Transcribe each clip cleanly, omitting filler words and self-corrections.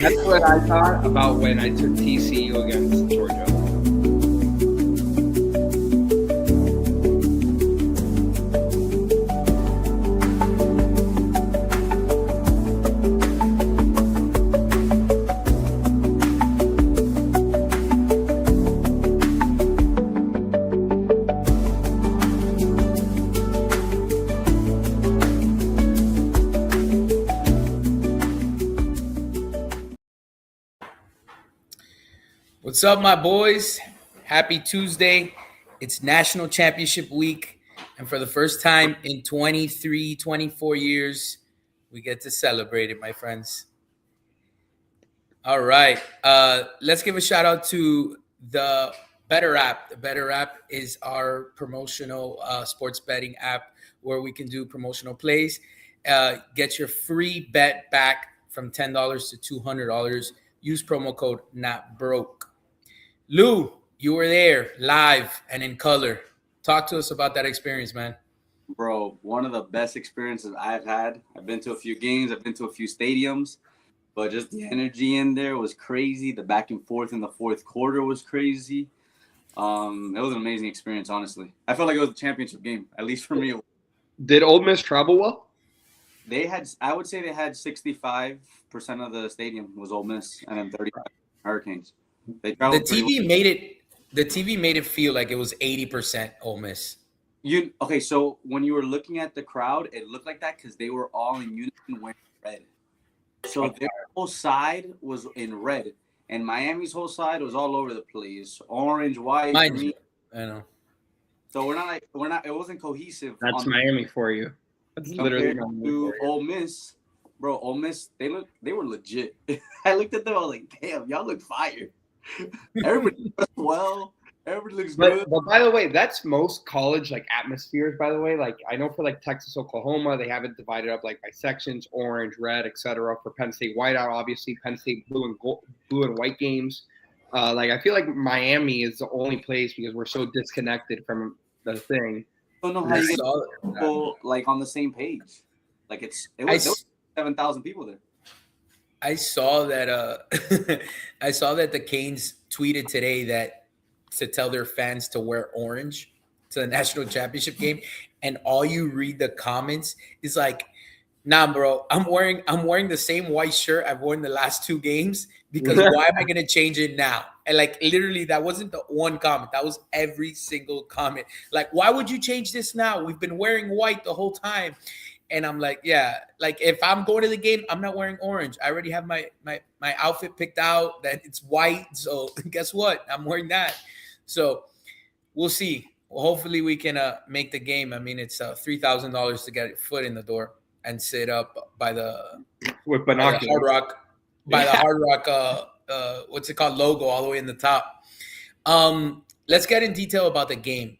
That's what I thought about when I took TCU against Georgia. What's up, my boys? Happy Tuesday. It's National Championship Week. And for the first time in 23, 24 years, we get to celebrate it, my friends. All right. Let's give a shout out to the Better app. The Better app is our promotional sports betting app where we can do promotional plays. Get your free bet back from $10 to $200. Use promo code NOTBROKE. Lou, you were there live and in color. Talk to us about that experience, man. Bro, one of the best experiences I've had. I've been to a few games, I've been to a few stadiums, but just the energy in there was crazy. The back and forth in the fourth quarter was crazy. It was an amazing experience, honestly. I felt like it was a championship game, at least for me. Did Ole Miss travel well? I would say they had 65% of the stadium was Ole Miss and then 35 Hurricanes. They traveled The TV made it feel like it was 80% Ole Miss. Okay, so when you were looking at the crowd, it looked like that because they were all in unison wearing red. So their whole side was in red, and Miami's whole side was all over the place, orange, white, green. I know. So we're not. It wasn't cohesive. That's Miami for you. That's literally to Ole Miss, bro. Ole Miss, they were legit. I looked at them, I was like, damn, y'all look fire. Everybody looks well. Everybody looks good. But by the way, that's most college like atmospheres. By the way, like I know for like Texas, Oklahoma, they have it divided up like by sections: orange, red, etc. For Penn State whiteout, obviously Penn State blue and white games. Like I feel like Miami is the only place because we're so disconnected from the thing. I don't know how you get people like on the same page. Like it was 7,000 people there. I saw that I saw that the Canes tweeted today that to tell their fans to wear orange to the national championship game, and all you read the comments is like, nah, bro, I'm wearing the same white shirt I've worn the last two games because why am I gonna change it now? And like literally that wasn't the one comment, that was every single comment. Like, why would you change this now? We've been wearing white the whole time. And I'm like, yeah, like if I'm going to the game, I'm not wearing orange. I already have my outfit picked out that it's white. So guess what? I'm wearing that. So we'll see. Well, hopefully we can make the game. I mean, it's $3,000 to get a foot in the door and sit up by the with binoculars. By the Hard Rock, what's it called, logo all the way in the top. Let's get in detail about the game.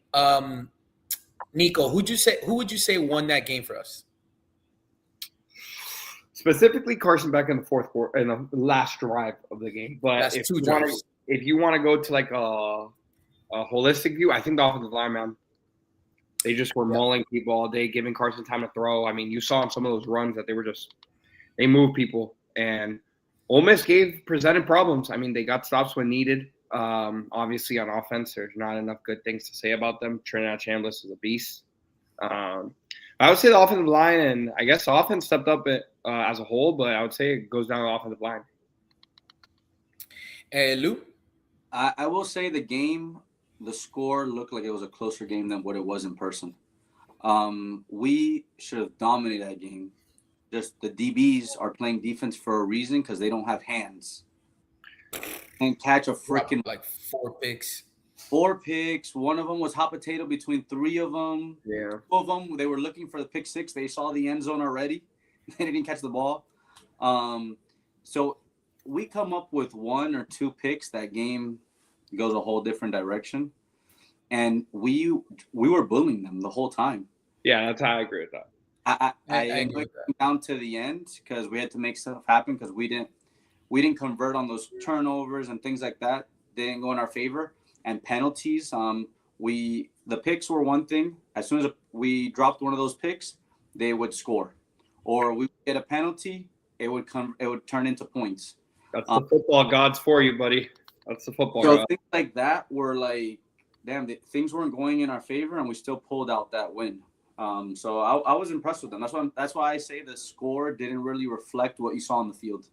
Nico, who would you say won that game for us? Specifically, Carson Beck in the fourth quarter, in the last drive of the game. But if you want to go to like a holistic view, I think the offensive line, man, they just were mauling people all day, giving Carson time to throw. I mean, you saw in some of those runs that they moved people. And Ole Miss presented problems. I mean, they got stops when needed. Obviously, on offense, there's not enough good things to say about them. Trinidad Chambliss is a beast. I would say the offensive line, and I guess the offense stepped up as a whole, but I would say it goes down to the offensive line. Lou? I will say the score looked like it was a closer game than what it was in person. We should have dominated that game. Just the DBs are playing defense for a reason because they don't have hands. And catch a freaking like 4 picks. 4 picks. One of them was hot potato between 3 of them. Yeah. 2 of them, they were looking for the pick 6. They saw the end zone already. They didn't catch the ball. So we come up with 1 or 2 picks. That game goes a whole different direction. And we were bullying them the whole time. Yeah, that's how I agree with that. I agree with that. Down to the end because we had to make stuff happen because we didn't convert on those turnovers and things like that. They didn't go in our favor. And penalties, the picks were one thing. As soon as we dropped one of those picks, they would score. Or we would get a penalty, it would turn into points. That's the football gods for you, buddy. That's the football So gods. things like that were like, damn, things weren't going in our favor, and we still pulled out that win. So I was impressed with them. That's why I say the score didn't really reflect what you saw on the field.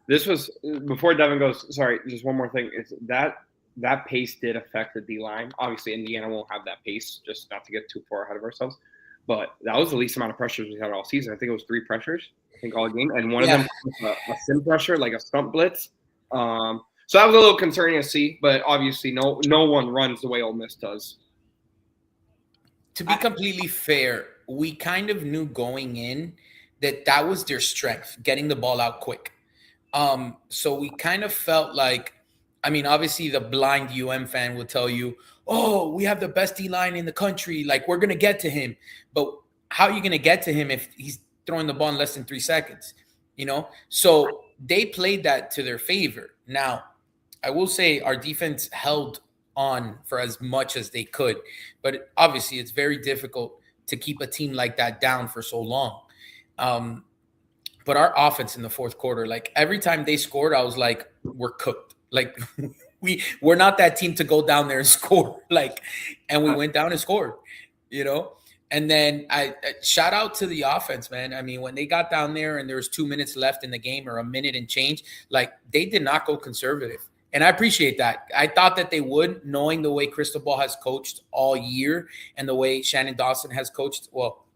This was before Devin goes. Sorry, just one more thing. Is that pace did affect the D line. Obviously, Indiana won't have that pace. Just not to get too far ahead of ourselves. But that was the least amount of pressures we had all season. I think it was 3 pressures. I think all game, and one of them was a sim pressure, like a stump blitz. So that was a little concerning to see. But obviously, no one runs the way Ole Miss does. To be completely fair, we kind of knew going in that was their strength, getting the ball out quick. So we kind of felt like, I mean, obviously the blind UM fan would tell you, oh, we have the best D-line in the country. Like, we're going to get to him. But how are you going to get to him if he's throwing the ball in less than 3 seconds? You know? So they played that to their favor. Now, I will say our defense held on for as much as they could. But obviously, it's very difficult to keep a team like that down for so long. But our offense in the fourth quarter, like every time they scored, I was like, we're cooked. Like we're not that team to go down there and score. Like, and we went down and scored, you know? And then I shout out to the offense, man. I mean, when they got down there and there was 2 minutes left in the game or a minute and change, like they did not go conservative. And I appreciate that. I thought that they would, knowing the way Cristobal has coached all year and the way Shannon Dawson has coached, well,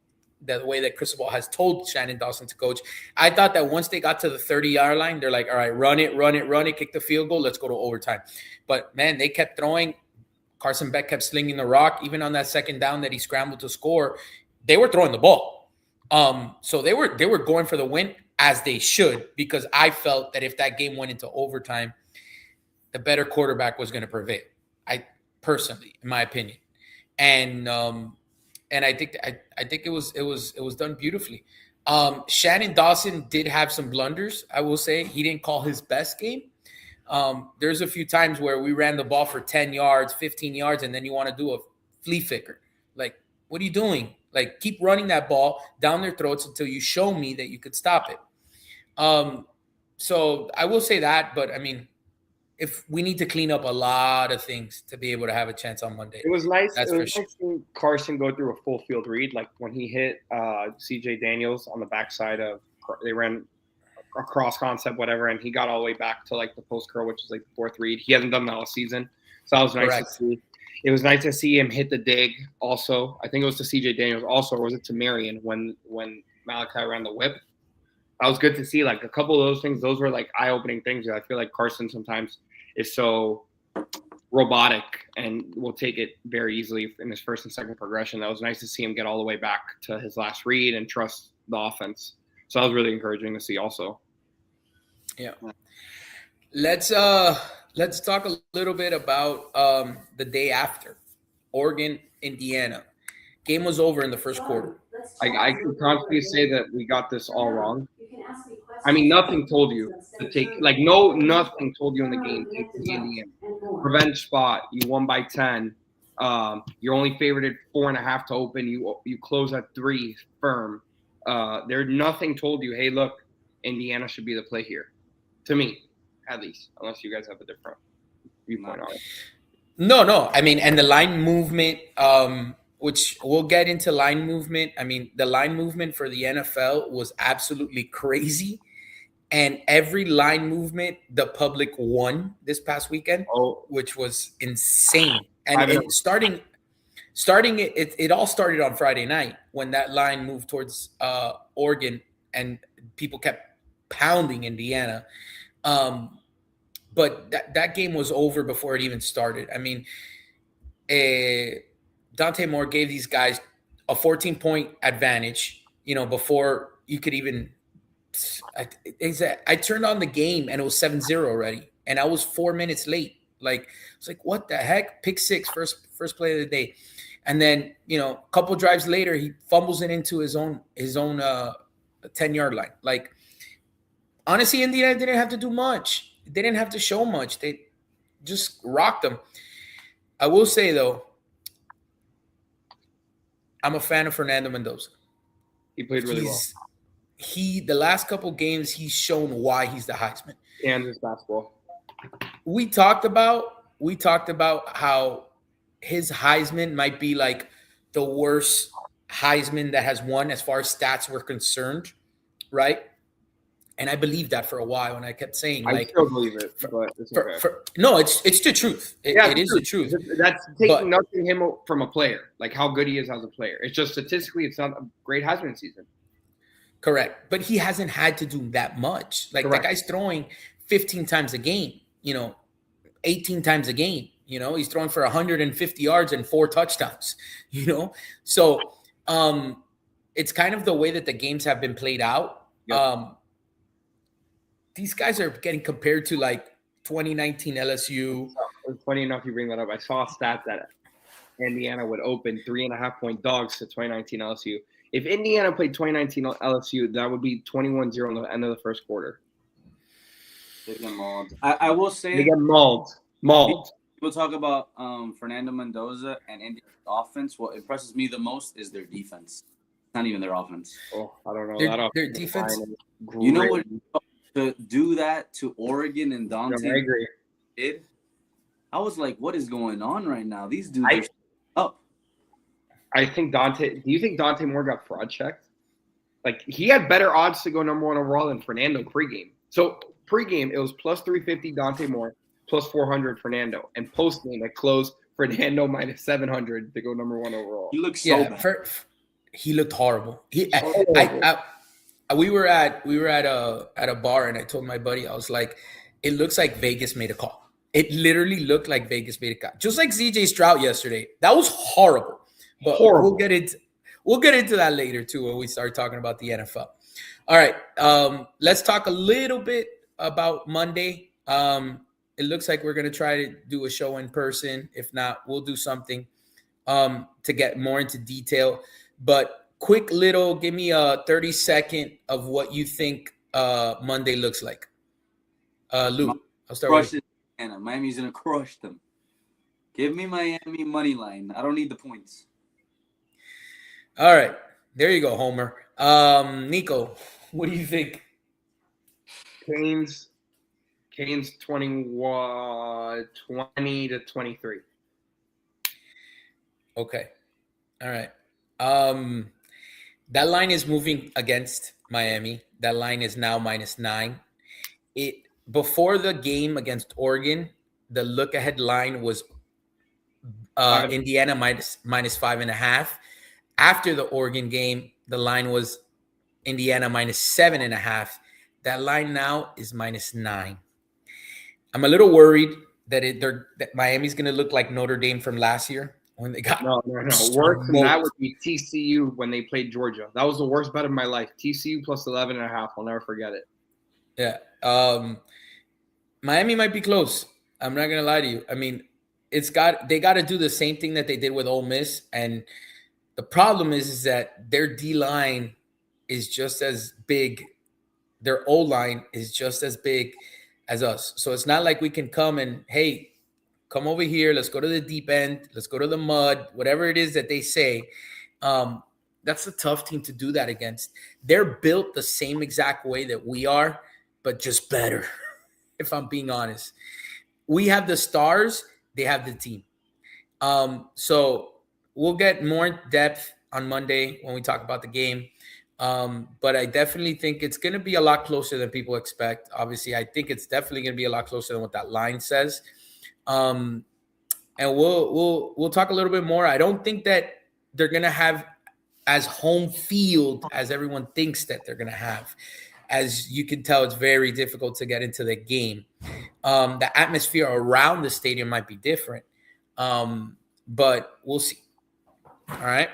the way that Cristobal has told Shannon Dawson to coach. I thought that once they got to the 30-yard line, they're like, all right, run it, kick the field goal, let's go to overtime. But, man, they kept throwing. Carson Beck kept slinging the rock. Even on that second down that he scrambled to score, they were throwing the ball. So they were going for the win, as they should, because I felt that if that game went into overtime, the better quarterback was going to prevail. I personally, in my opinion, and I think it was done beautifully. Shannon Dawson did have some blunders. I will say he didn't call his best game. There's a few times where we ran the ball for 10 yards, 15 yards, and then you want to do a flea flicker. Like, what are you doing? Like, keep running that ball down their throats until you show me that you could stop it. So I will say that, but I mean, if we need to clean up a lot of things to be able to have a chance on Monday. It was nice. That's it was for nice seeing Carson go through a full field read, like when he hit CJ Daniels on the backside of. They ran a cross concept, whatever, and he got all the way back to like the post curl, which is like the fourth read. He hasn't done that all season, so that was nice to see. It was nice to see him hit the dig. Also, I think it was to CJ Daniels. Also, or was it to Marion when Malachi ran the whip? That was good to see. Like a couple of those things, those were like eye-opening things. I feel like Carson sometimes is so robotic and will take it very easily in his first and second progression. That was nice to see him get all the way back to his last read and trust the offense. So that was really encouraging to see also. Yeah. Let's talk a little bit about the day after. Oregon, Indiana. Game was over in the first quarter. I can confidently say that we got this all wrong. I mean, nothing told you to take, like, nothing told you in the game. Take the Indiana. Revenge spot. You won by 10. You're only favored at 4.5 to open. You close at 3 firm. Nothing told you, hey, look, Indiana should be the play here. To me, at least, unless you guys have a different viewpoint on it. No. I mean, and the line movement, which we'll get into line movement. I mean, the line movement for the NFL was absolutely crazy. And every line movement, the public won this past weekend, which was insane. And starting it all started on Friday night when that line moved towards Oregon and people kept pounding Indiana. But that game was over before it even started. I mean, Dante Moore gave these guys a 14-point advantage, before you could even I turned on the game and it was 7-0 already. And I was 4 minutes late. Like, it's like, what the heck? Pick six, first play of the day. And then, a couple drives later, he fumbles it into his own 10-yard line. Like, honestly, Indiana didn't have to do much. They didn't have to show much. They just rocked them. I will say, though, I'm a fan of Fernando Mendoza. He played really well. The last couple games, he's shown why he's the Heisman. Kansas basketball. We talked about how his Heisman might be like the worst Heisman that has won as far as stats were concerned, right? And I believed that for a while, and I kept saying, I still believe it, but it's okay. No, it's the truth. It is the truth. That's taking nothing him from a player, like how good he is as a player. It's just statistically, it's not a great Heisman season. Correct, but he hasn't had to do that much. Like that guy's throwing 15 times a game, 18 times a game. He's throwing for 150 yards and 4 touchdowns. So it's kind of the way that the games have been played out. Yep. These guys are getting compared to like 2019 LSU. It's funny enough you bring that up. I saw a stat that Indiana would open 3.5-point dogs to 2019 LSU. If Indiana played 2019 LSU, that would be 21-0 in the end of the first quarter. They get mauled. I will say they get mauled. We'll talk about Fernando Mendoza and Indiana's offense. What impresses me the most is their defense. Not even their offense. Oh, I don't know. Their defense. You know what? To do that to Oregon and Dante, I agree. I was like, what is going on right now? These dudes are up. I think Dante – do you think Dante Moore got fraud checked? Like, he had better odds to go number 1 overall than Fernando pregame. So, pregame, it was plus 350 Dante Moore, plus 400 Fernando. And postgame, it closed Fernando minus 700 to go number 1 overall. He looked so bad. He looked horrible. We were at a bar, and I told my buddy, I was like, it looks like Vegas made a call. It literally looked like Vegas made a call. Just like CJ Stroud yesterday. That was horrible. But we'll get into that later too when we start talking about the NFL. All right. Let's talk a little bit about Monday. It looks like we're gonna try to do a show in person. If not, we'll do something to get more into detail. But quick little, give me a 30-second of what you think Monday looks like. Lou, I'll start with you. Miami's going to crush them. Give me Miami money line. I don't need the points. All right. There you go, Homer. Nico, what do you think? Canes 20 to 23. Okay. All right. That line is moving against Miami. That line is now -9. Before the game against Oregon, the look-ahead line was Indiana minus 5.5. After the Oregon game, the line was Indiana minus 7.5. That line now is -9. I'm a little worried that Miami's going to look like Notre Dame from last year. When they got no. Worse than that would be TCU when they played Georgia. That was the worst bet of my life. TCU plus 11.5. I'll never forget it. Yeah. Miami might be close. I'm not gonna lie to you. I mean, they got to do the same thing that they did with Ole Miss, and the problem is that their D line is just as big. Their O line is just as big as us. So it's not like we can come and come over here. Let's go to the deep end. Let's go to the mud. Whatever it is that they say. That's a tough team to do that against. They're built the same exact way that we are, but just better, if I'm being honest. We have the stars. They have the team. So we'll get more depth on Monday when we talk about the game. But I definitely think it's going to be a lot closer than people expect. Obviously, I think it's definitely going to be a lot closer than what that line says. And we'll talk a little bit more. I don't think that they're going to have as home field as everyone thinks that they're going to have. As you can tell, it's very difficult to get into the game. The atmosphere around the stadium might be different, but we'll see. All right.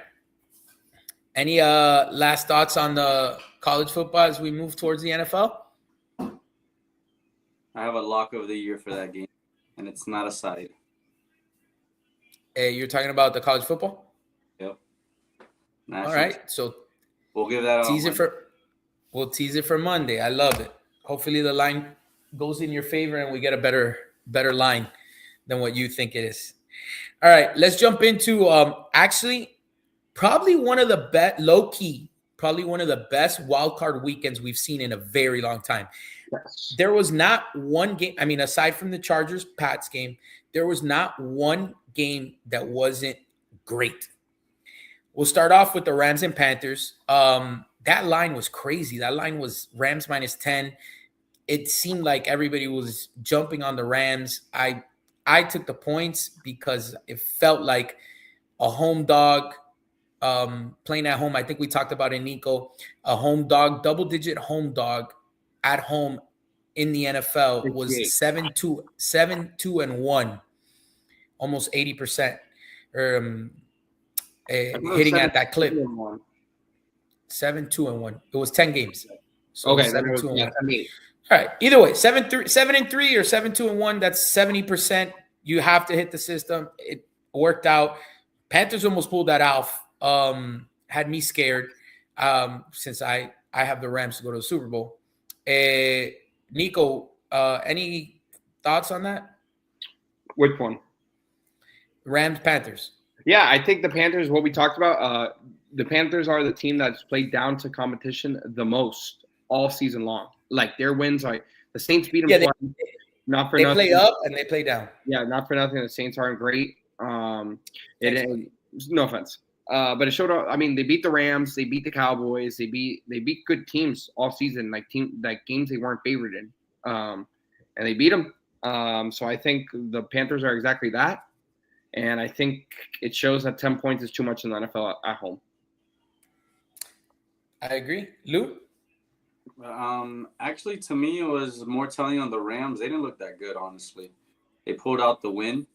Any last thoughts on the college football as we move towards the NFL? I have a lock of the year for that game, and it's not a side. Hey, you're talking about the college football? Yep. All right. So we'll give that We'll tease it for Monday. I love it. Hopefully the line goes in your favor and we get a better line than what you think it is. All right, let's jump into actually probably one of the low-key probably one of the best wild card weekends we've seen in a very long time. Yes. There was not one game. I mean, aside from the Chargers-Pats game, there was not one game that wasn't great. We'll start off with the Rams and Panthers. That line was crazy. That line was Rams -10. It seemed like everybody was jumping on the Rams. I took the points because it felt like a home dog playing at home. I think we talked about it, Nico. A home dog, double-digit home dog at home in the NFL was 7-2-1, almost 80%. Hitting at that clip. 7-2-1. It was 10 games. So okay, 7-2-1. Yeah, all right. Either way, 7-3 or 7-2-1. That's 70%. You have to hit the system. It worked out. Panthers almost pulled that off. Had me scared since I have the Rams to go to the Super Bowl. Nico, any thoughts on that? Which one? Rams, Panthers. Yeah, I think the Panthers, what we talked about, the Panthers are the team that's played down to competition the most all season long. Like their wins, like the Saints beat them. Yeah, not for they nothing. Play up and they play down. Yeah, not for nothing. The Saints aren't great. No offense. But it showed up. I mean, they beat the Rams, they beat the Cowboys, they beat good teams all season, like games they weren't favored in. And they beat them. So I think the Panthers are exactly that. And I think it shows that 10 points is too much in the NFL at home. I agree. Lou? Actually, to me, it was more telling on the Rams. They didn't look that good, honestly. They pulled out the win.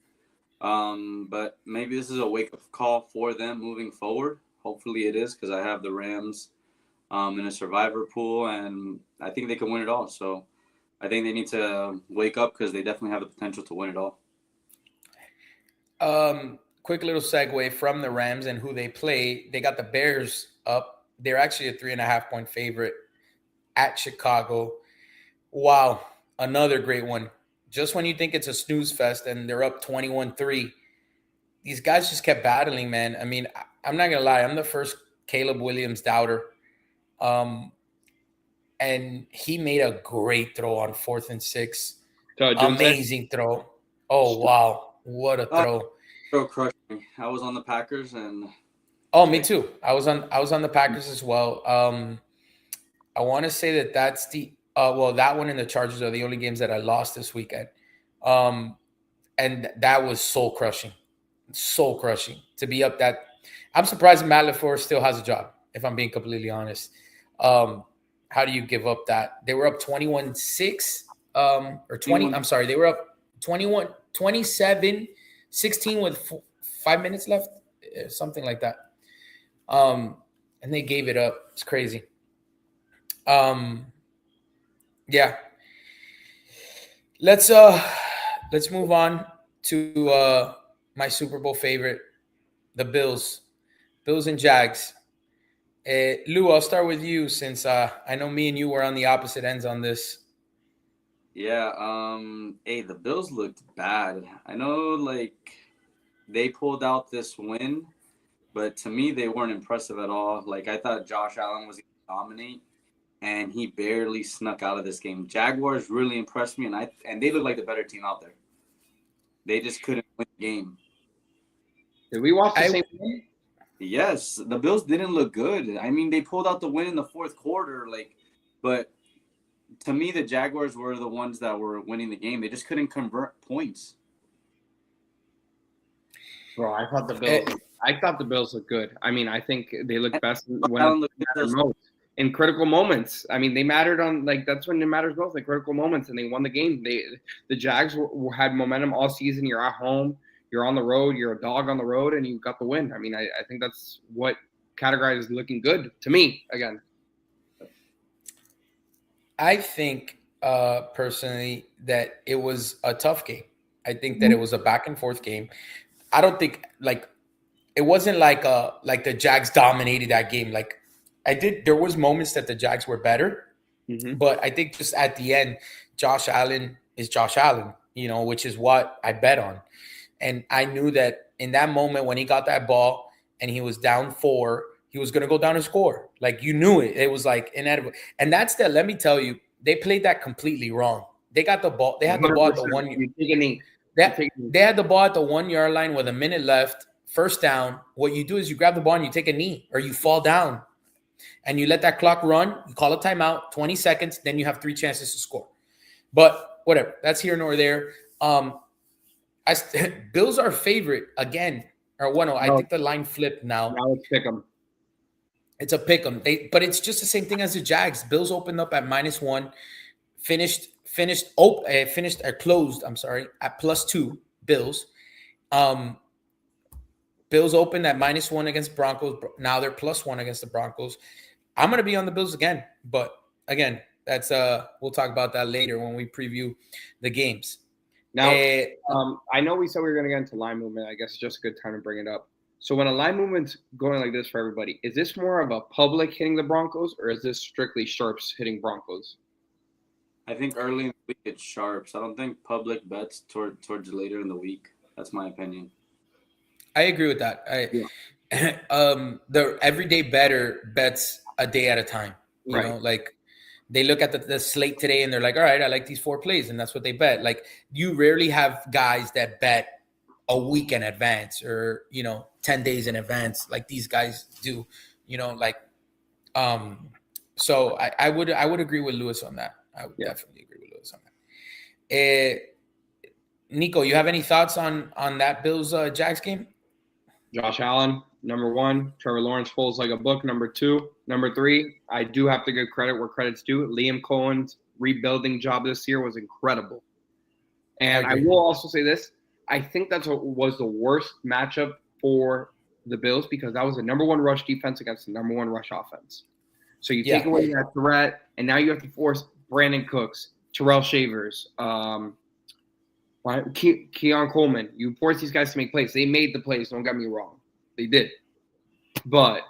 But maybe this is a wake-up call for them moving forward. Hopefully it is, because I have the Rams in a survivor pool, and I think they can win it all. So I think they need to wake up because they definitely have the potential to win it all. Quick little segue from the Rams and who they play. They got the Bears up. They're actually a 3.5-point favorite at Chicago. Wow, another great one. Just when you think it's a snooze fest and they're up 21-3, these guys just kept battling, man. I mean, I'm not going to lie. I'm the first Caleb Williams doubter. And he made a great throw on 4th and 6. Amazing throw. Oh, wow. What a throw. Throw crushed me. I was on the Packers and oh, me too. I was on the Packers as well. I want to say that's the that one and the Chargers are the only games that I lost this weekend. And that was soul crushing to be up that. I'm surprised Matt LaFleur still has a job, if I'm being completely honest. How do you give up that? They were up 21-6 or 20. I'm sorry. They were up 27-16 with 5 minutes left, something like that. And they gave it up. It's crazy. Yeah. Let's move on to my Super Bowl favorite, the Bills and Jags. Lou, I'll start with you since I know me and you were on the opposite ends on this. Yeah, the Bills looked bad. I know, they pulled out this win, but to me, they weren't impressive at all. I thought Josh Allen was going to dominate, and he barely snuck out of this game. Jaguars really impressed me, and they look like the better team out there. They just couldn't win the game. Did we watch the same game? Yes, the Bills didn't look good. I mean, they pulled out the win in the fourth quarter, but to me, the Jaguars were the ones that were winning the game. They just couldn't convert points. Bro, I thought the Bills looked good. I mean, I think they looked best in critical moments. I mean, they mattered on that's when it matters most, critical moments, and they won the game. The Jags had momentum all season. You're at home, you're on the road, you're a dog on the road, and you got the win. I mean, I think that's what categorizes looking good to me again. I think personally that it was a tough game. I think that it was a back and forth game. I don't think it wasn't like the Jags dominated that game. There was moments that the Jags were better, but I think just at the end, Josh Allen is Josh Allen, which is what I bet on. And I knew that in that moment when he got that ball and he was down 4, He was going to go down and score. Like, you knew it. It was like inedible. And that's the, let me tell you, they played that completely wrong. They got the ball. They had the ball at the 1 yard. They had the ball at the 1 yard line with a minute left, first down. What you do is you grab the ball and you take a knee or you fall down and you let that clock run. You call a timeout, 20 seconds. Then you have 3 chances to score. But whatever. That's here nor there. Bills are favorite again. Or well, no, I think the line flipped now. Now let's pick them. It's a pick 'em. But it's just the same thing as the Jags. Bills opened up at -1, closed. I'm sorry, at +2. Bills. Bills opened at -1 against Broncos. Now they're +1 against the Broncos. I'm gonna be on the Bills again, but again, that's we'll talk about that later when we preview the games. Now, I know we said we were gonna get into line movement. I guess it's just a good time to bring it up. So when a line movement's going like this for everybody, is this more of a public hitting the Broncos, or is this strictly sharps hitting Broncos? I think early in the week it's sharps. I don't think public bets towards later in the week. That's my opinion. I agree with that. The everyday better bets a day at a time. You know, like they look at the slate today and they're like, all right, I like these 4 plays, and that's what they bet. Like, you rarely have guys that bet a week in advance or 10 days in advance like these guys do. So I would agree with Lewis on that. I would definitely agree with Lewis on that. Nico, you have any thoughts on that Bills Jags game? Josh Allen, number 1. Trevor Lawrence folds like a book, number 2. Number 3, I do have to give credit where credit's due. Liam Cohen's rebuilding job this year was incredible. And I will also say this. I think that's what was the worst matchup for the Bills, because that was the number 1 rush defense against the number 1 rush offense. So you take away that threat, and now you have to force Brandon Cooks, Terrell Shavers, Keon Coleman. You force these guys to make plays. They made the plays, don't get me wrong. They did. But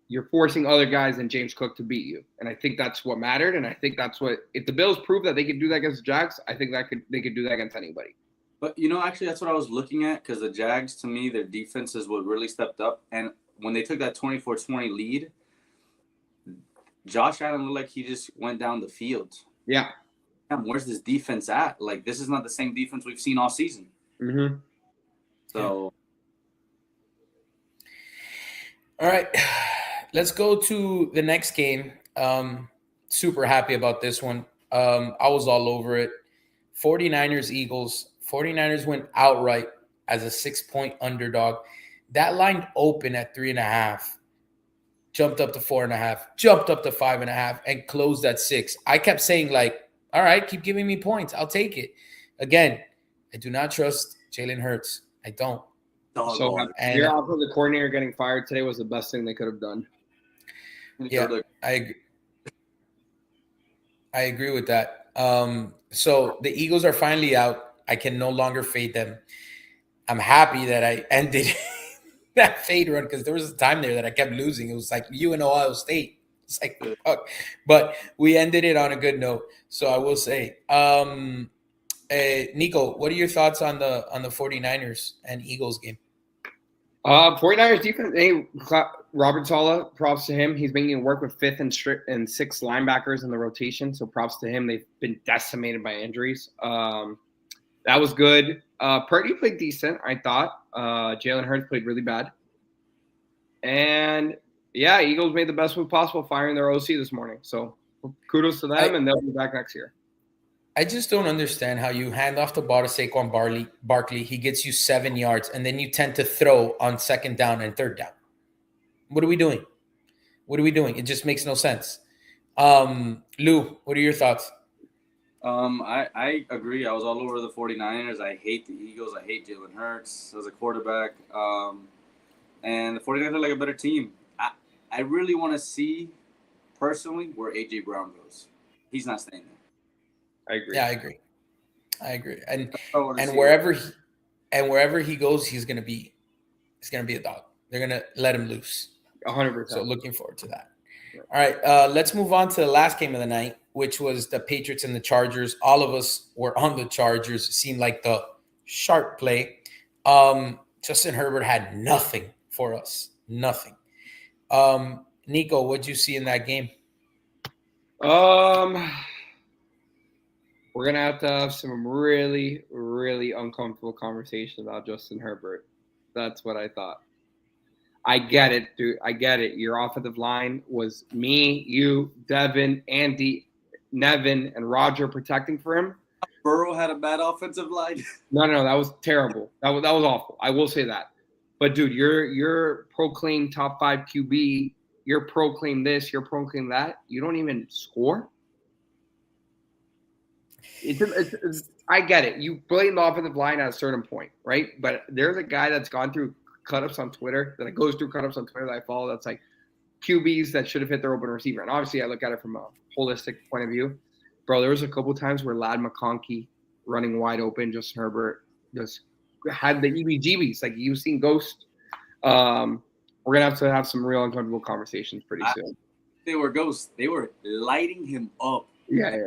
you're forcing other guys than James Cook to beat you. And I think that's what mattered. And I think that's what – if the Bills prove that they could do that against the Jags, I think they could do that against anybody. But, actually that's what I was looking at, because the Jags, to me, their defense is what really stepped up. And when they took that 24-20 lead, Josh Allen looked like he just went down the field. Yeah. Where's this defense at? Like, this is not the same defense we've seen all season. Mm-hmm. So. All right. Let's go to the next game. Super happy about this one. I was all over it. 49ers, Eagles. 49ers went outright as a 6-point underdog. That line opened at 3.5. Jumped up to 4.5. Jumped up to 5.5 and closed at 6. I kept saying, like, all right, keep giving me points. I'll take it. Again, I do not trust Jalen Hurts. I don't. So your offensive coordinator getting fired today was the best thing they could have done. Yeah, I agree with that. So the Eagles are finally out. I can no longer fade them. I'm happy that I ended that fade run, because there was a time there that I kept losing. It was like you and Ohio State. It's like, fuck. But we ended it on a good note. So I will say, Nico, what are your thoughts on the 49ers and Eagles game? 49ers defense, Robert Saleh, props to him. He's making it work with 5th and 6th linebackers in the rotation. So props to him. They've been decimated by injuries. That was good. Purdy played decent, I thought. Jalen Hurts played really bad. And, yeah, Eagles made the best move possible, firing their OC this morning. So kudos to them, and they'll be back next year. I just don't understand how you hand off the ball to Saquon Barkley. He gets you 7 yards, and then you tend to throw on 2nd down and 3rd down. What are we doing? It just makes no sense. Lou, what are your thoughts? I agree. I was all over the 49ers. I hate the Eagles. I hate Jalen Hurts as a quarterback. And the 49ers are like a better team. I really want to see, personally, where A.J. Brown goes. He's not staying there. I agree. Yeah, I agree. And wherever he goes, he's gonna be a dog. They're gonna let him loose. 100%. So looking forward to that. All right, let's move on to the last game of the night, which was the Patriots and the Chargers. All of us were on the Chargers. It seemed like the sharp play. Justin Herbert had nothing for us. Nothing. Nico, what'd you see in that game? We're gonna have to have some really, really uncomfortable conversation about Justin Herbert. That's what I thought. I get it, dude. I get it. Your offensive line was me, you, Devin, Andy, Nevin, and Roger protecting for him. Burrow had a bad offensive line. No, that was terrible. That was awful. I will say that. But dude, you're proclaimed top 5 QB. You're proclaimed this. You're proclaimed that. You don't even score. I get it. You blame the offensive line at a certain point, right? But there's a guy that's gone through cut-ups on Twitter that goes through cut-ups on Twitter that I follow. That's like QBs that should have hit their open receiver. And obviously, I look at it from a holistic point of view. Bro, there was a couple times where Ladd McConkey running wide open, Justin Herbert just had the EBGBs. Like, you've seen Ghost. We're going to have some real uncomfortable conversations pretty soon. They were ghosts. They were lighting him up. Yeah.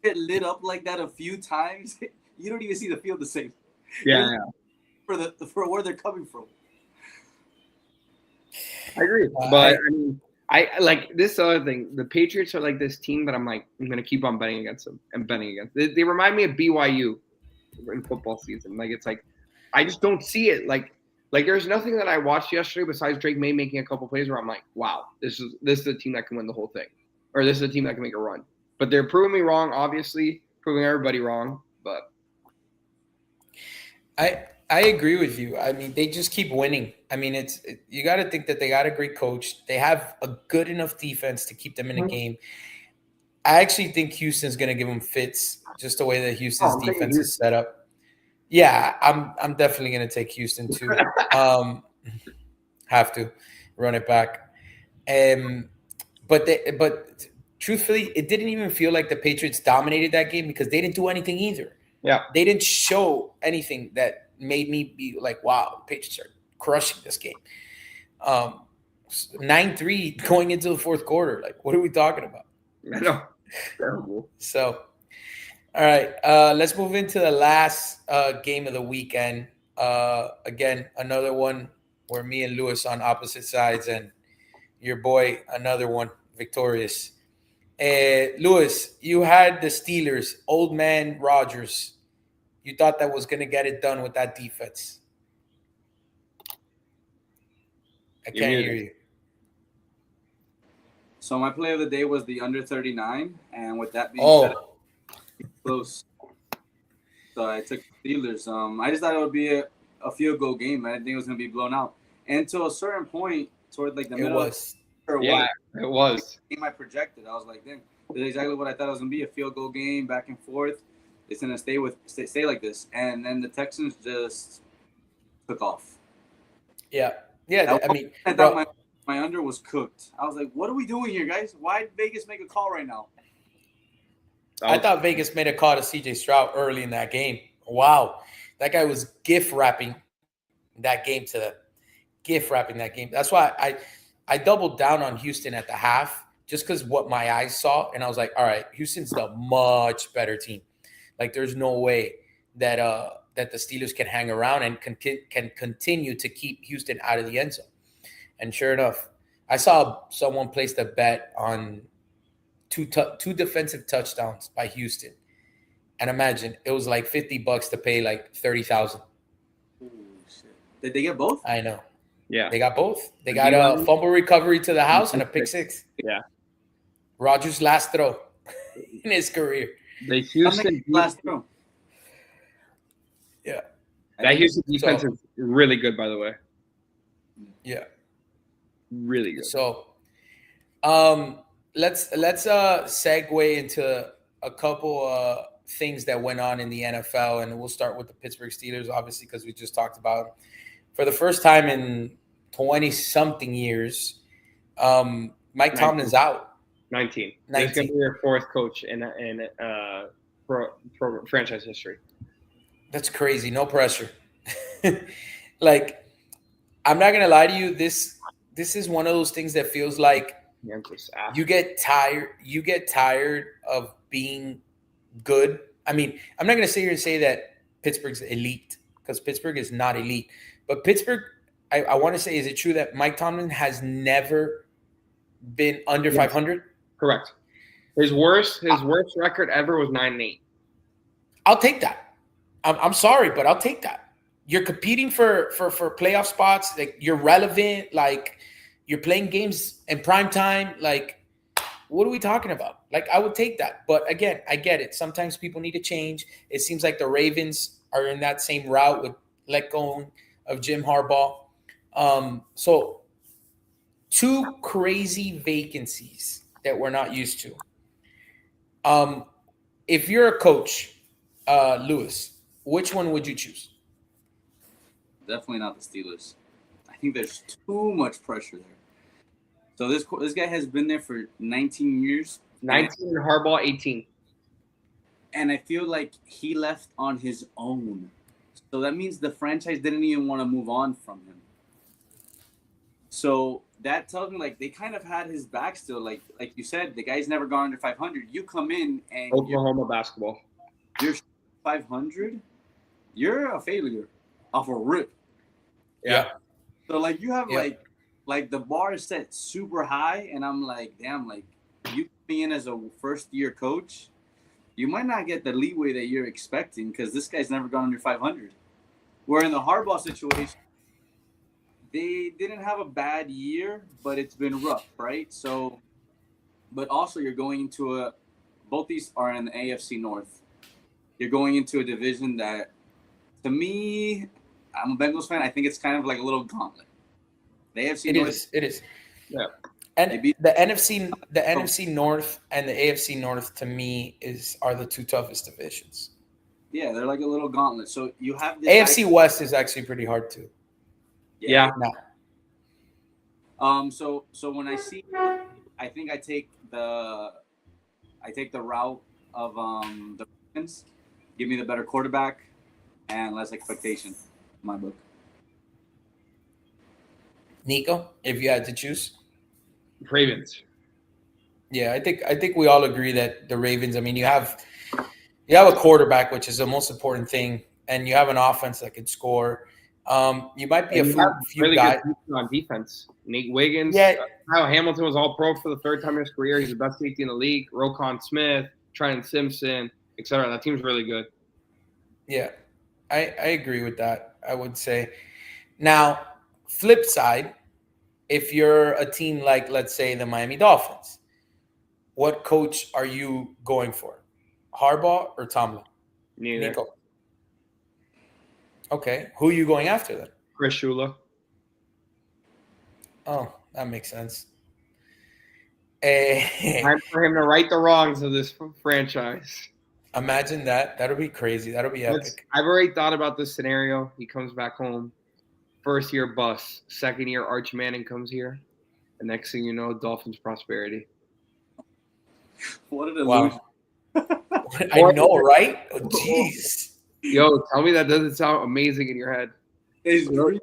It lit up like that a few times. You don't even see the field the same. Yeah. For where they're coming from. I agree. But, I mean, I like this other thing. The Patriots are like this team that I'm going to keep on betting against them and betting against. They remind me of BYU in football season. Like, it's like, I just don't see it. Like there's nothing that I watched yesterday besides Drake May making a couple plays where I'm like, wow, this is a team that can win the whole thing. Or this is a team that can make a run. But they're proving me wrong, obviously, proving everybody wrong. But I agree with you. I mean, they just keep winning. I mean, you got to think that they got a great coach. They have a good enough defense to keep them in a game. I actually think Houston's going to give them fits, just the way that Houston's defense is set up. Yeah, I'm definitely going to take Houston too. Have to run it back. But truthfully, it didn't even feel like the Patriots dominated that game because they didn't do anything either. Yeah, they didn't show anything that made me be like, wow, the Patriots are crushing this game. 9-3 going into the fourth quarter. Like, what are we talking about? I know. Terrible. So, all right, let's move into the last game of the weekend. Again, another one where me and Lewis on opposite sides, and your boy, another one, victorious. Lewis, you had the Steelers, old man Rodgers. You thought that was going to get it done with that defense. I can't hear you. So my play of the day was the under 39, and with that being said, close. So I took Steelers. I just thought it would be a field goal game. I didn't think it was going to be blown out. And to a certain point, toward like the middle, it was. Game I projected, I was like, "Dang, this is exactly what I thought it was going to be—a field goal game, back and forth. It's going to stay like this." And then the Texans just took off. Yeah. I mean, I thought my under was cooked. I was like, "What are we doing here, guys? Why did Vegas make a call right now?" I thought Vegas made a call to C.J. Stroud early in that game. Wow. That guy was gift wrapping that game to them. Gift wrapping that game. That's why I doubled down on Houston at the half just because what my eyes saw. And I was like, all right, Houston's the much better team. Like, there's no way that the Steelers can hang around and can continue to keep Houston out of the end zone. And sure enough, I saw someone place the bet on two defensive touchdowns by Houston. And imagine, it was like $50 to pay like $30,000. Did they get both? I know. Yeah. They got both. They got a fumble recovery to the house and a pick six. Yeah. Rodgers' last throw in his career. The Houston last throw. Yeah. That Houston defense is really good, by the way. Yeah. Really good. So let's segue into a couple things that went on in the NFL, and we'll start with the Pittsburgh Steelers, obviously, because we just talked about them. For the first time in 20-something years, Mike Tomlin's out. 19. He's going to be their fourth coach in franchise history. That's crazy. No pressure. Like, I'm not going to lie to you. This is one of those things that feels like you get tired of being good. I mean, I'm not going to sit here and say that Pittsburgh's elite, because Pittsburgh is not elite. But Pittsburgh, I want to say, is it true that Mike Tomlin has never been under 500? Correct. His worst record ever was 9-8. I'll take that. I'm sorry, but I'll take that. You're competing for playoff spots. Like, you're relevant. Like, you're playing games in prime time. Like, what are we talking about? Like, I would take that. But again, I get it. Sometimes people need to change. It seems like the Ravens are in that same route with let go of Jim Harbaugh. So 2 crazy vacancies that we're not used to. If you're a coach, Lewis, which one would you choose? Definitely not the Steelers. I think there's too much pressure there. So this guy has been there for 19 years. 19 and Harbaugh 18. And I feel like he left on his own. So that means the franchise didn't even want to move on from him. So that tells me, like, they kind of had his back still. Like you said, the guy's never gone under 500. You come in and Oklahoma basketball. You're 500. You're a failure off a rip. Yeah. So like you have like the bar is set super high, and I'm like, damn, like you coming in as a first year coach, you might not get the leeway that you're expecting because this guy's never gone under 500. Where in the Harbaugh situation, they didn't have a bad year, but it's been rough, right? So, but also you're going into both these are in the AFC North. You're going into a division that, to me, I'm a Bengals fan. I think it's kind of like a little gauntlet. The AFC North. It is. Yeah. And the NFC North and the AFC North, to me, are the 2 toughest divisions. Yeah, they're like a little gauntlet. So you have this AFC West is actually pretty hard too. Yeah. No. So when I see, I think I take the route of the Ravens. Give me the better quarterback and less expectation in my book. Nico, if you had to choose? Ravens. Yeah, I think we all agree that the Ravens, I mean, you have a quarterback, which is the most important thing, and you have an offense that could score. You might be few really guys good on defense. Nate Wiggins. Yeah. Kyle Hamilton was all pro for the 3rd time in his career. He's the best safety in the league. Roquan Smith, Trenton Simpson, etc. That team's really good. Yeah, I agree with that, I would say. Now, flip side, if you're a team like, let's say, the Miami Dolphins, what coach are you going for? Harbaugh or Tomlin? Neither. Nico. Okay. Who are you going after then? Chris Shula. Oh, that makes sense. Time for him to right the wrongs of this franchise. Imagine that. That'll be crazy. That'll be epic. I've already thought about this scenario. He comes back home. 1st year bust. 2nd year Arch Manning comes here. The next thing you know, Dolphins prosperity. What an illusion. Wow. I know, right? Oh, jeez. Yo, tell me that doesn't sound amazing in your head. The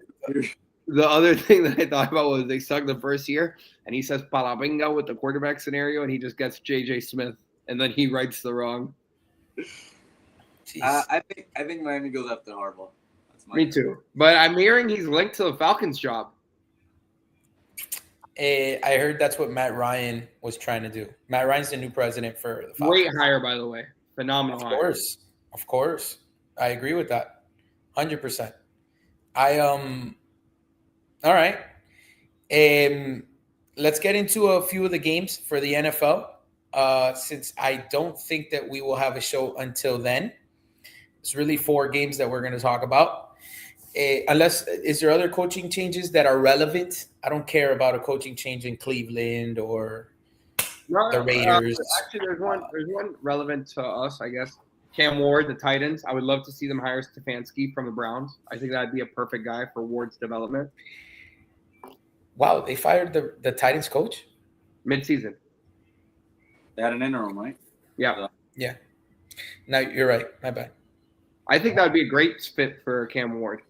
other thing that I thought about was they suck the 1st year, and he says "palabinga" with the quarterback scenario, and he just gets J.J. Smith, and then he rights the wrong. I think Miami goes after Harbaugh. Me too. But I'm hearing he's linked to the Falcons job. I heard that's what Matt Ryan was trying to do. Matt Ryan's the new president for the Falcons. Great hire, by the way. Phenomenal hire. Of course. I agree with that. 100%. All right. Let's get into a few of the games for the NFL. Since I don't think that we will have a show until then. It's really 4 games that we're going to talk about. Is there other coaching changes that are relevant? I don't care about a coaching change in Cleveland or the Raiders. Actually, there's one relevant to us, I guess. Cam Ward, the Titans. I would love to see them hire Stefanski from the Browns. I think that'd be a perfect guy for Ward's development. Wow, they fired the Titans coach? Mid-season. They had an interim, right? Yeah. Yeah. No, you're right. My bad. I think that would be a great fit for Cam Ward.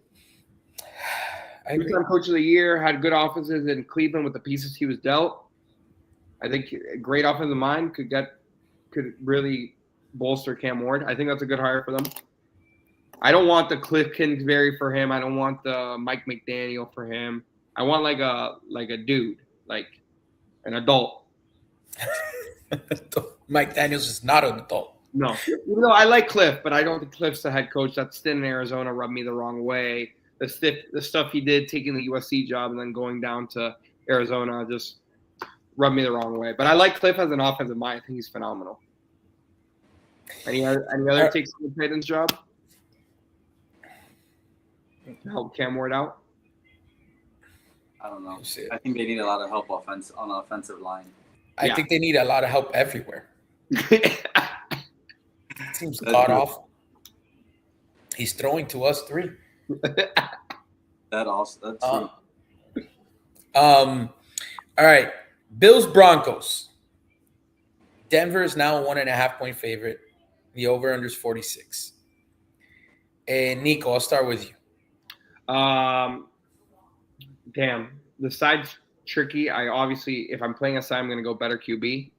I agree. Two-time coach of the year, had good offenses in Cleveland with the pieces he was dealt. I think a great offensive mind could really bolster Cam Ward. I think that's a good hire for them. I don't want the Cliff Kingsbury for him. I don't want the Mike McDaniel for him. I want like a dude. Like an adult. Mike Daniels is not an adult. No. Even though I like Cliff, but I don't think Cliff's the head coach. That stint in Arizona rubbed me the wrong way. The stuff he did, taking the USC job and then going down to Arizona, just rubbed me the wrong way. But I like Cliff as an offensive mind. I think he's phenomenal. Any other takes on the Titans job? Help Cam Ward out? I don't know. I think they need a lot of help on the offensive line. I think they need a lot of help everywhere. Seems god awful. He's throwing to us 3. That's true. All right. Bills Broncos. Denver is now a 1.5-point favorite. The over/under is 46. And Nico, I'll start with you. Damn, the side's tricky. I obviously, if I'm playing a side, I'm going to go better QB.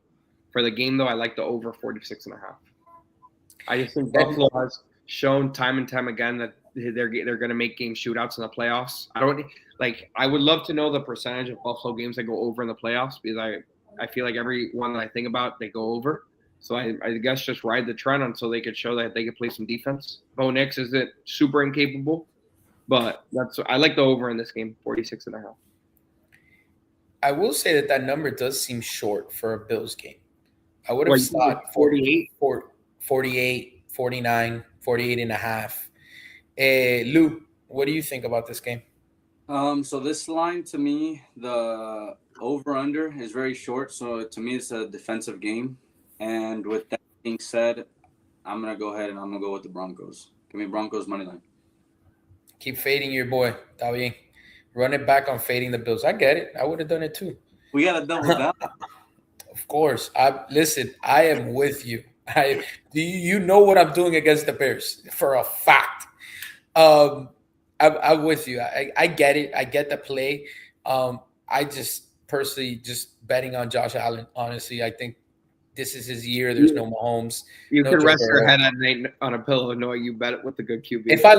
For the game, though, I like the over 46.5. I just think Buffalo has shown time and time again that they're going to make game shootouts in the playoffs. I would love to know the percentage of Buffalo games that go over in the playoffs, because I feel like every one that I think about, they go over. So I guess just ride the trend until they could show that they could play some defense. Bo Nix isn't super incapable, but I like the over in this game, 46.5. I will say that number does seem short for a Bills game. I would have thought 48, 49, 48.5. Lou, what do you think about this game? So this line, to me, the over-under is very short. So to me, it's a defensive game. And with that being said, I'm going to go ahead and I'm going to go with the Broncos. Give me Broncos money line. Keep fading your boy, Davi. Run it back on fading the Bills. I get it. I would have done it too. We got to double down. Of course. Listen, I am with you. You know what I'm doing against the Bears for a fact. I'm with you. I get it. I get the play. I just personally just betting on Josh Allen. Honestly, I think this is his year. There's no Mahomes. You can rest your head at night on a pillow knowing you bet it with the good QB. If I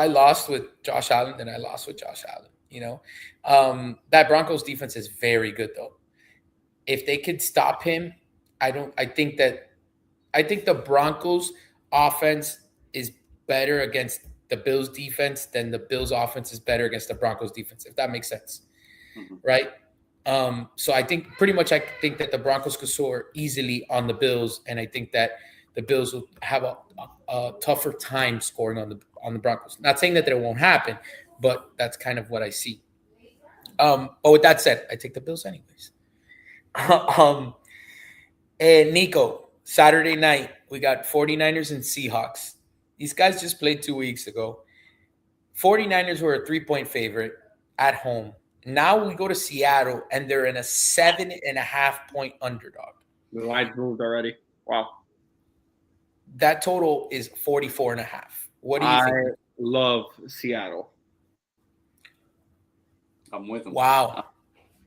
lost with Josh Allen, then I lost with Josh Allen. You know, that Broncos defense is very good though. If they could stop him, I think the Broncos offense is better against the Bills defense than the Bills offense is better against the Broncos defense, if that makes sense. Mm-hmm. Right? So I think that the Broncos could soar easily on the Bills, and I think that the Bills will have a tougher time scoring on the Broncos. Not saying that won't happen, but that's kind of what I see. But with that said, I take the Bills anyways. And Nico, Saturday night, we got 49ers and Seahawks. These guys just played 2 weeks ago. 49ers were a 3-point favorite at home. Now we go to Seattle, and they're in a 7.5-point underdog. The line moved already. Wow. That total is 44.5. What do you think? I love Seattle. I'm with him. Wow.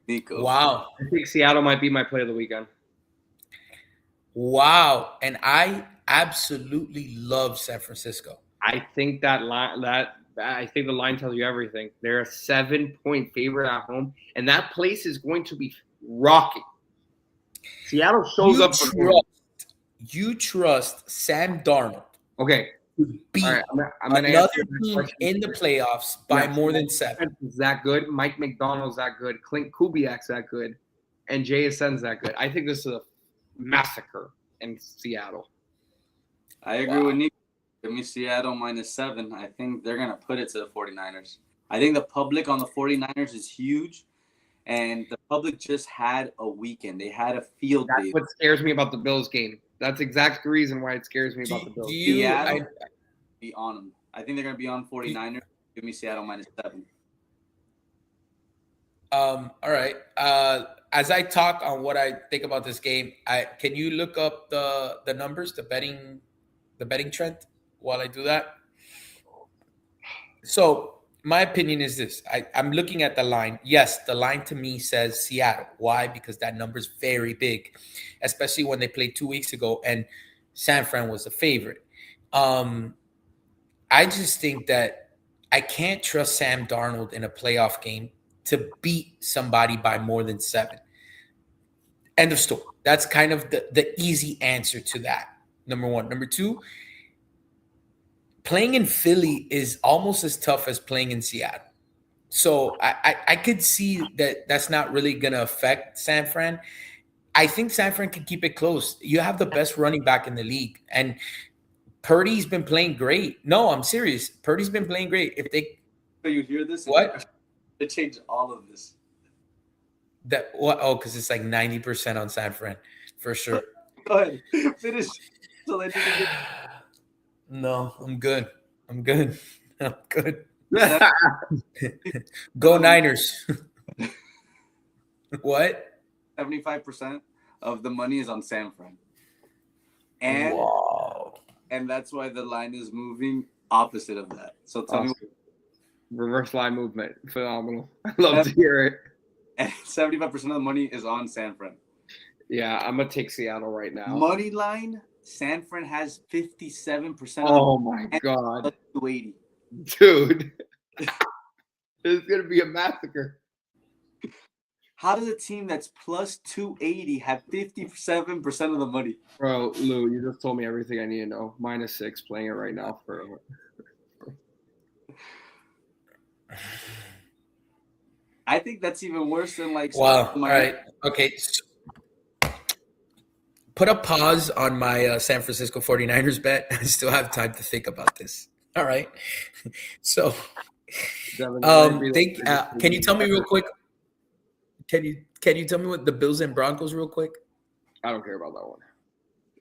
Nico. Wow. I think Seattle might be my play of the weekend. Wow. And I absolutely love San Francisco. I think I think the line tells you everything. They're a 7-point favorite at home, and that place is going to be rocking. Seattle shows up for you trust Sam Darnold. Okay. To beat another team in the playoffs by more than 7. Is that good? Mike McDonald's that good. Clint Kubiak's that good. And JSN's that good. I think this is a massacre in Seattle. I agree with Nico. Give me Seattle -7. I think they're going to put it to the 49ers. I think the public on the 49ers is huge, and the public just had a weekend. They had a field day. That's what scares me about the Bills game. That's exactly the reason why it scares me about the Bills. Seattle be on them. I think they're going to be on 49ers. Give me Seattle -7. All right. As I talk on what I think about this game, can you look up the numbers, the betting trend while I do that? So my opinion is this. I'm looking at the line. Yes, the line to me says Seattle. Why? Because that number is very big, especially when they played 2 weeks ago and San Fran was a favorite. I just think that I can't trust Sam Darnold in a playoff game to beat somebody by more than 7. End of story. That's kind of the easy answer to that. Number one. Number two, playing in Philly is almost as tough as playing in Seattle. So I could see that that's not really going to affect San Fran. I think San Fran can keep it close. You have the best running back in the league. And Purdy's been playing great. No, I'm serious. Purdy's been playing great. If they So you hear this? What? They change all of this. That what? Oh, because it's like 90% on San Fran for sure. Go ahead. Finish. So they didn't get No, I'm good. I'm good. I'm good. Go Niners. What? 75% of the money is on San Fran. And Wow. and that's why the line is moving opposite of that. So tell me, Reverse line movement. Phenomenal. I love to hear it. and 75% of the money is on San Fran. Yeah, I'm going to take Seattle right now. Money line, San Fran has 57%. Oh, my God. 280. Dude. It's going to be a massacre. How does a team that's plus 280 have 57% of the money? Bro, Lou, you just told me everything I need to know. -6 playing it right now for I think that's even worse than like. Wow. All right. Okay. So put a pause on my San Francisco 49ers bet. I still have time to think about this. All right. So, can you tell me real quick? Can you tell me what the Bills and Broncos real quick? I don't care about that one.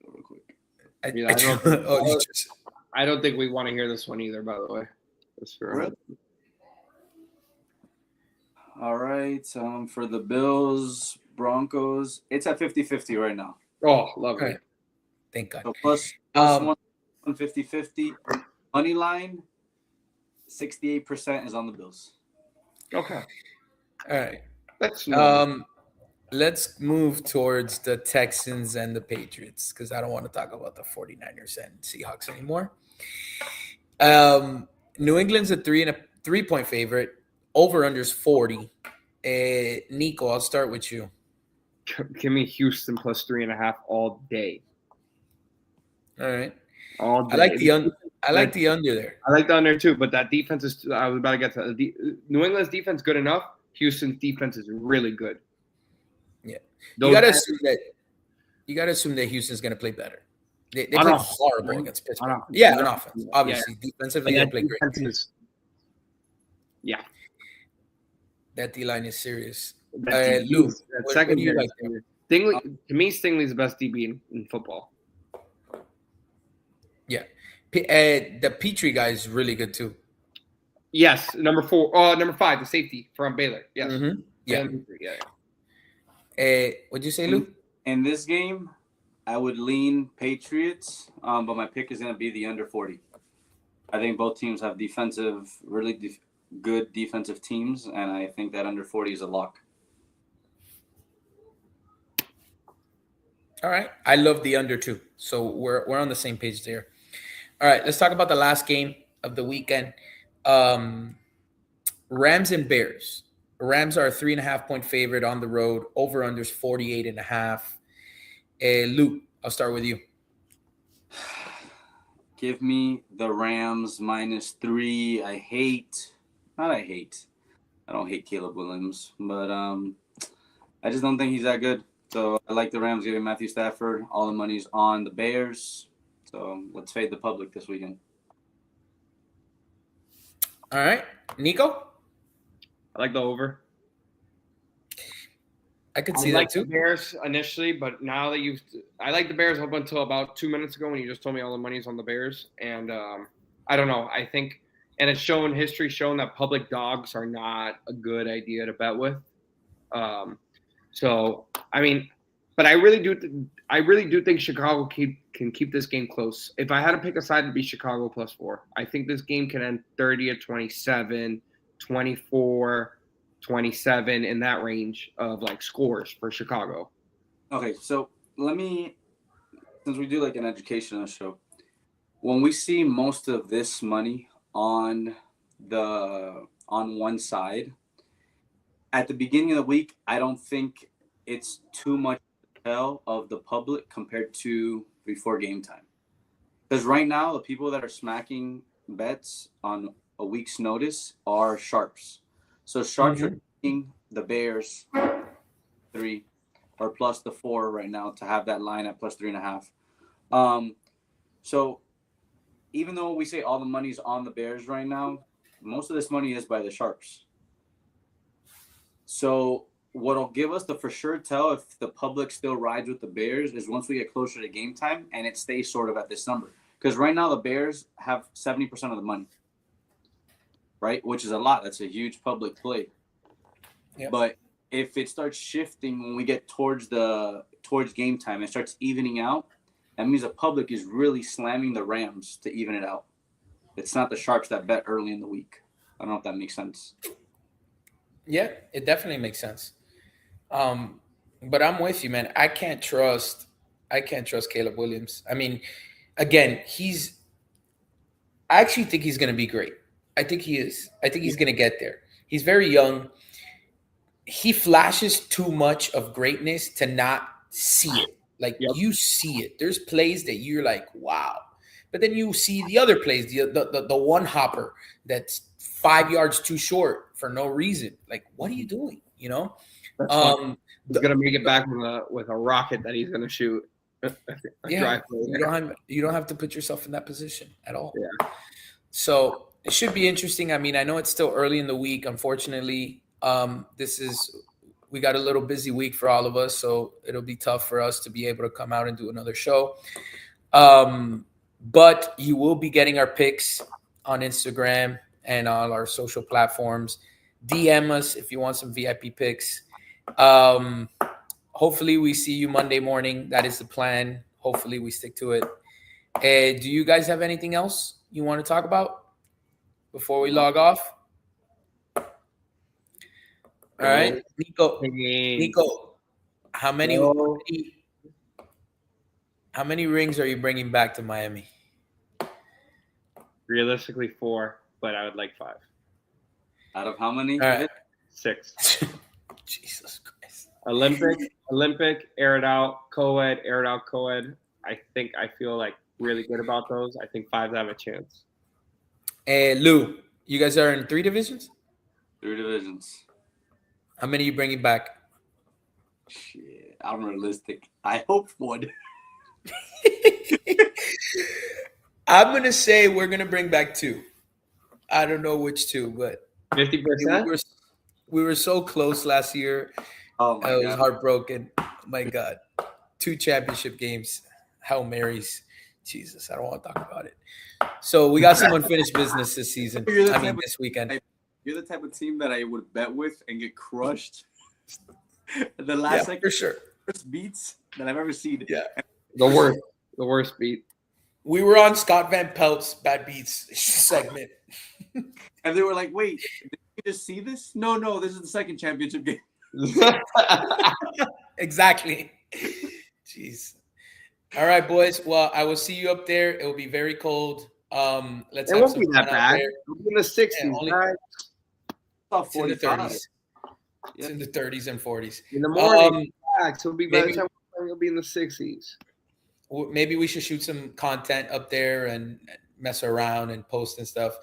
Real quick. I don't think we want to hear this one either, by the way. That's fair. All right. For the Bills, Broncos, it's at 50-50 right now. Oh, love Right. it. Thank God. So plus 150-50. Money line, 68% is on the Bills. Okay. All right. Let's move towards the Texans and the Patriots because I don't want to talk about the 49ers and Seahawks anymore. New England's a 3-point favorite. Over-under's 40. Nico, I'll start with you. Give me Houston plus 3.5 all day. All right. All day. I like the under there. I like the under too, but that defense is. I was about to get to New England's defense good enough. Houston's defense is really good. Yeah, you gotta assume that Houston's gonna play better. They play horrible against Pittsburgh. On offense, obviously. Yeah. Defensively, they play great. Yeah, that D line is serious. Lou, what do you like? Stingley, to me, Stingley's the best DB in football. Yeah, the Petrie guy is really good too. Yes, number 5, the safety from Baylor. Yes. Mm-hmm. Yeah. What'd you say, Lou? In this game, I would lean Patriots, but my pick is going to be the under 40. I think both teams have really good defensive teams, and I think that under 40 is a lock. All right. I love the under too. So we're on the same page there. All right, let's talk about the last game of the weekend. Rams and Bears. Rams are a 3.5-point favorite on the road. Over-under's 48.5. Luke, I'll start with you. Give me the Rams -3. I don't hate Caleb Williams, but I just don't think he's that good. So I like the Rams giving Matthew Stafford. All the money's on the Bears. So let's fade the public this weekend. All right. Nico? I like the over. I could see that too. The Bears initially, but now that I like the Bears up until about 2 minutes ago when you just told me all the money's on the Bears. And I don't know. I think, and it's history shown that public dogs are not a good idea to bet with. So, I mean, but I really do think Chicago can keep this game close. If I had to pick a side, it'd be Chicago +4. I think this game can end 30-27, 24-27 in that range of like scores for Chicago. Okay, so since we do like an educational show, when we see most of this money on one side, at the beginning of the week, I don't think it's too much tell of the public compared to before game time. Because right now, the people that are smacking bets on a week's notice are sharps. So sharps are taking the Bears 3 or plus the 4 right now to have that line at plus 3.5. So even though we say all the money's on the Bears right now, most of this money is by the sharps. So what'll give us the for sure tell if the public still rides with the Bears is once we get closer to game time and it stays sort of at this number. Because right now the Bears have 70% of the money, right? Which is a lot. That's a huge public play. Yep. But if it starts shifting when we get towards game time, it starts evening out, that means the public is really slamming the Rams to even it out. It's not the sharps that bet early in the week. I don't know if that makes sense. Yeah, it definitely makes sense. But I'm with you, man. I can't trust Caleb Williams. I mean, again, I actually think he's going to be great. I think he is. I think he's going to get there. He's very young. He flashes too much of greatness to not see it. Like, you see it. There's plays that you're like, wow. But then you see the other plays, the one hopper that's 5 yards too short for no reason. Like, what are you doing? You know? He's going to make it back with a rocket that he's going to shoot. Yeah, you don't have to put yourself in that position at all. Yeah. So it should be interesting. I mean, I know it's still early in the week. Unfortunately, we got a little busy week for all of us, so it'll be tough for us to be able to come out and do another show. But you will be getting our picks on Instagram and on our social platforms. DM us if you want some VIP picks. Hopefully we see you Monday morning. That is the plan. Hopefully we stick to it. Do you guys have anything else you want to talk about before we log off? All right, Nico, how many rings are you bringing back to Miami? Realistically 4, but I would like 5. Out of how many? All right. 6. Jesus Christ. Olympic, air it out, co-ed, air it out, co-ed. I feel like really good about those. I think 5s have a chance. Lou, you guys are in 3 divisions? 3 divisions. How many are you bringing back? Shit, I'm realistic. I hope 1. I'm going to say we're going to bring back 2. I don't know which 2, but 50%? We were so close last year. Oh my God. I was heartbroken. My God. 2 championship games. Hail Marys. Jesus, I don't want to talk about it. So we got some unfinished business this season. This weekend. You're the type of team that I would bet with and get crushed. The last for sure. Worst beats that I've ever seen. Yeah. The worst beat. We were on Scott Van Pelt's Bad Beats segment. And they were like, wait, did you just see this? No, this is the second championship game. Exactly. Jeez. All right, boys. Well, I will see you up there. It will be very cold. Let's it won't be that bad. It'll be in the 60s, right? It's in the 30s. It's in the 30s and 40s. In the morning, it'll be by the time it'll be in the 60s. Maybe we should shoot some content up there and mess around and post and stuff.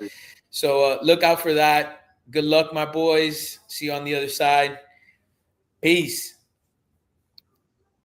So look out for that. Good luck, my boys. See you on the other side. Peace.